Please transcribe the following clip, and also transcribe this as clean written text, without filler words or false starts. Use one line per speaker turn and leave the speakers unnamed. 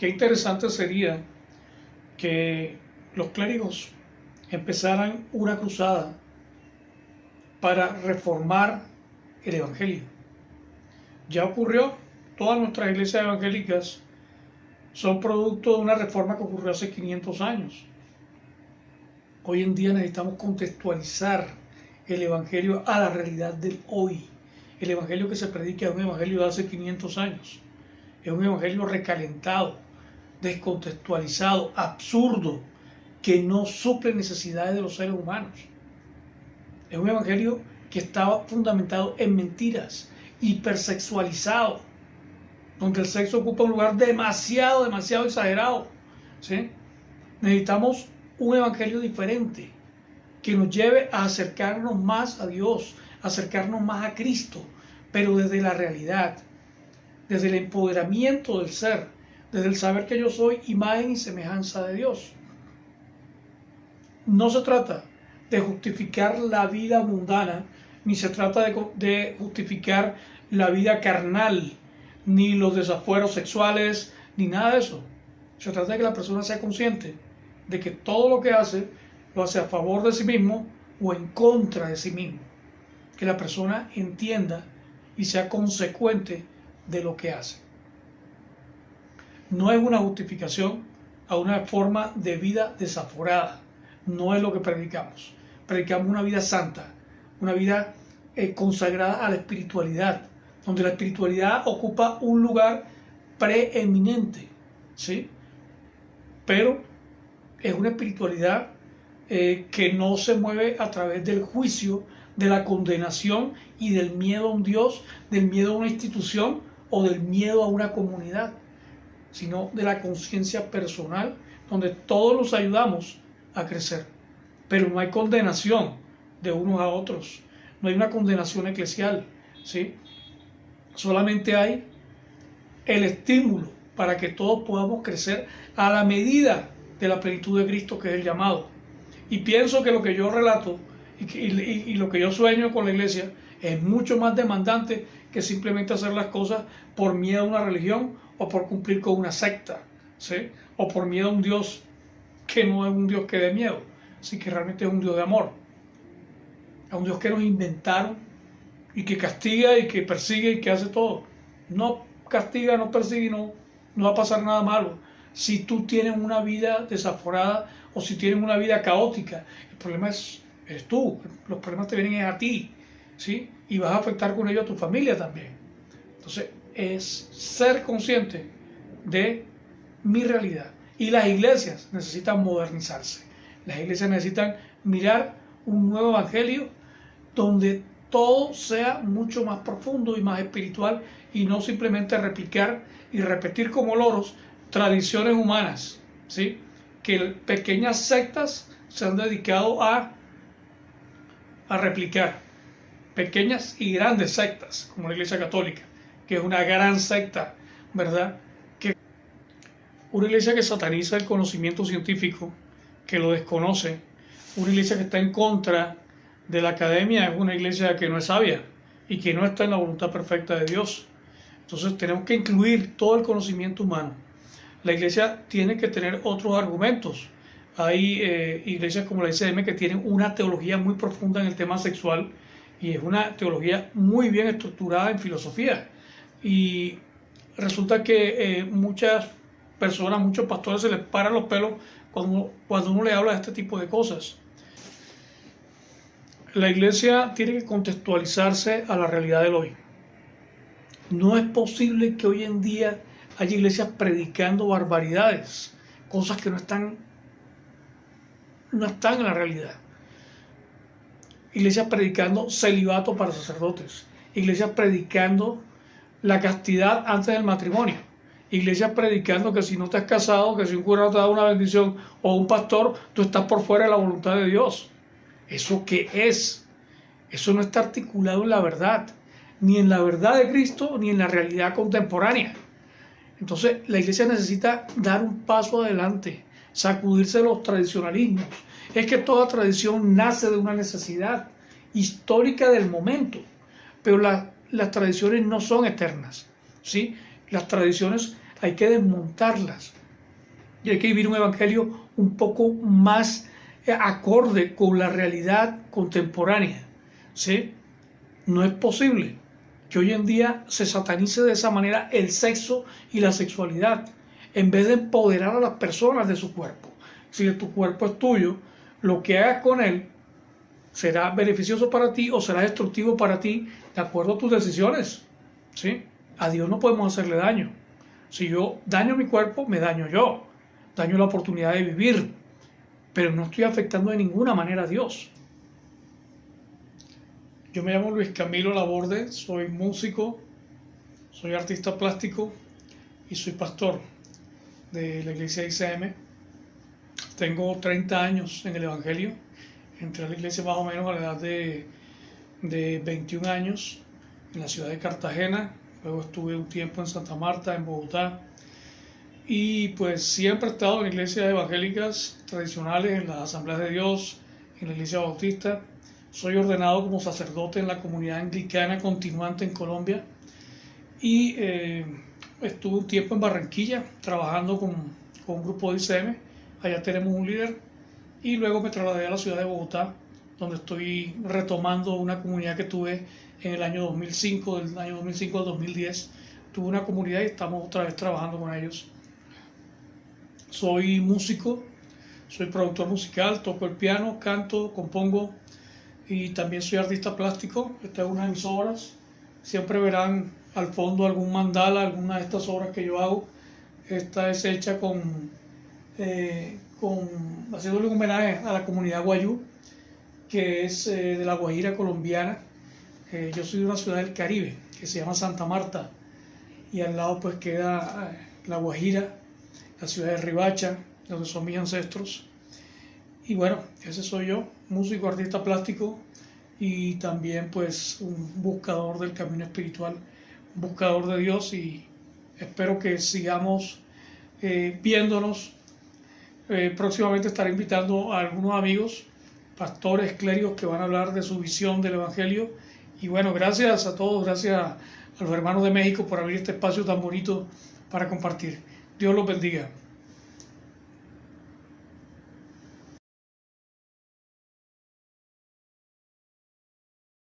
Qué interesante sería que los clérigos empezaran una cruzada para reformar el Evangelio. Ya ocurrió, todas nuestras iglesias evangélicas son producto de una reforma que ocurrió hace 500 años. Hoy en día necesitamos contextualizar el Evangelio a la realidad del hoy. El Evangelio que se predica es un Evangelio de hace 500 años. Es un Evangelio recalentado, descontextualizado, absurdo, que no suple necesidades de los seres humanos. Es un Evangelio que estaba fundamentado en mentiras, hipersexualizado, donde el sexo ocupa un lugar demasiado exagerado, ¿sí? Necesitamos un Evangelio diferente, que nos lleve a acercarnos más a Dios, a acercarnos más a Cristo, pero desde la realidad, desde el empoderamiento del ser, desde el saber que yo soy imagen y semejanza de Dios. No se trata de justificar la vida mundana, ni se trata de justificar la vida carnal, ni los desafueros sexuales, ni nada de eso. Se trata de que la persona sea consciente de que todo lo que hace, lo hace a favor de sí mismo o en contra de sí mismo. Que la persona entienda y sea consecuente de lo que hace. No es una justificación a una forma de vida desaforada. No es lo que predicamos. Predicamos una vida santa, una vida consagrada a la espiritualidad, donde la espiritualidad ocupa un lugar preeminente, ¿sí? Pero es una espiritualidad que no se mueve a través del juicio, de la condenación y del miedo a un Dios, del miedo a una institución o del miedo a una comunidad, sino de la conciencia personal, donde todos nos ayudamos a crecer. Pero no hay condenación de unos a otros, no hay una condenación eclesial, ¿sí? Solamente hay el estímulo para que todos podamos crecer a la medida de la plenitud de Cristo, que es el llamado. Y pienso que lo que yo relato y lo que yo sueño con la iglesia es mucho más demandante que simplemente hacer las cosas por miedo a una religión o por cumplir con una secta, ¿sí? O por miedo a un Dios que no es un Dios que dé miedo, sino que realmente es un Dios de amor. A un Dios que nos inventaron y que castiga y que persigue y que hace todo. No castiga, no persigue, no va a pasar nada malo. Si tú tienes una vida desaforada o si tienes una vida caótica, el problema eres tú, los problemas te vienen a ti, ¿sí? Y vas a afectar con ello a tu familia también. Entonces es ser consciente de mi realidad. Y las iglesias necesitan modernizarse. Las iglesias necesitan mirar un nuevo evangelio donde todo sea mucho más profundo y más espiritual y no simplemente replicar y repetir como loros tradiciones humanas, ¿sí? Que pequeñas sectas se han dedicado a replicar. Pequeñas y grandes sectas, como la Iglesia Católica, que es una gran secta, ¿verdad? Que una iglesia que sataniza el conocimiento científico, que lo desconoce, una iglesia que está en contra de la academia, es una iglesia que no es sabia y que no está en la voluntad perfecta de Dios. Entonces tenemos que incluir todo el conocimiento humano. La iglesia tiene que tener otros argumentos. Hay iglesias como la ICM que tienen una teología muy profunda en el tema sexual y es una teología muy bien estructurada en filosofía. Y resulta que muchas personas, muchos pastores se les paran los pelos cuando uno le habla de este tipo de cosas. La iglesia tiene que contextualizarse a la realidad del hoy. No es posible que hoy en día haya iglesias predicando barbaridades, cosas que no están en la realidad. Iglesias predicando celibato para sacerdotes, iglesias predicando la castidad antes del matrimonio, iglesias predicando que si no te has casado, que si un cura no te da una bendición o un pastor, tú estás por fuera de la voluntad de Dios. ¿Eso qué es? Eso no está articulado en la verdad, ni en la verdad de Cristo, ni en la realidad contemporánea. Entonces la iglesia necesita dar un paso adelante, sacudirse de los tradicionalismos. Es que toda tradición nace de una necesidad histórica del momento, pero las tradiciones no son eternas, ¿sí? Las tradiciones hay que desmontarlas. Y hay que vivir un evangelio un poco más acorde con la realidad contemporánea, ¿sí? No es posible que hoy en día se satanice de esa manera el sexo y la sexualidad, en vez de empoderar a las personas de su cuerpo. Si tu cuerpo es tuyo, lo que hagas con él será beneficioso para ti o será destructivo para ti, de acuerdo a tus decisiones, ¿sí? A Dios no podemos hacerle daño. Si yo daño mi cuerpo, me daño yo. Daño la oportunidad de vivir, pero no estoy afectando de ninguna manera a Dios. Yo me llamo Luis Camilo Laborde, soy músico, soy artista plástico y soy pastor de la iglesia ICM. Tengo 30 años en el Evangelio. Entré a la iglesia más o menos a la edad de 21 años en la ciudad de Cartagena. Luego estuve un tiempo en Santa Marta, en Bogotá. Y pues siempre he estado en iglesias evangélicas tradicionales, en las Asambleas de Dios, en la Iglesia Bautista. Soy ordenado como sacerdote en la comunidad anglicana continuante en Colombia. Y estuve un tiempo en Barranquilla trabajando con un grupo de ICM. Allá tenemos un líder. Y luego me trasladé a la ciudad de Bogotá, donde estoy retomando una comunidad que tuve en el año 2005, del año 2005 al 2010. Tuve una comunidad y estamos otra vez trabajando con ellos. Soy músico, soy productor musical, toco el piano, canto, compongo y también soy artista plástico. Esta es una de mis obras. Siempre verán al fondo algún mandala, alguna de estas obras que yo hago. Esta es hecha haciéndole un homenaje a la comunidad guayú, que es de la Guajira colombiana. Yo soy de una ciudad del Caribe que se llama Santa Marta y al lado pues queda la Guajira, la ciudad de Riohacha, donde son mis ancestros. Y bueno, ese soy yo, músico, artista plástico y también pues un buscador del camino espiritual, un buscador de Dios, y espero que sigamos viéndonos. Próximamente estaré invitando a algunos amigos, pastores, clérigos, que van a hablar de su visión del Evangelio. Y bueno, gracias a todos, gracias a los hermanos de México por abrir este espacio tan bonito para compartir. Dios los bendiga.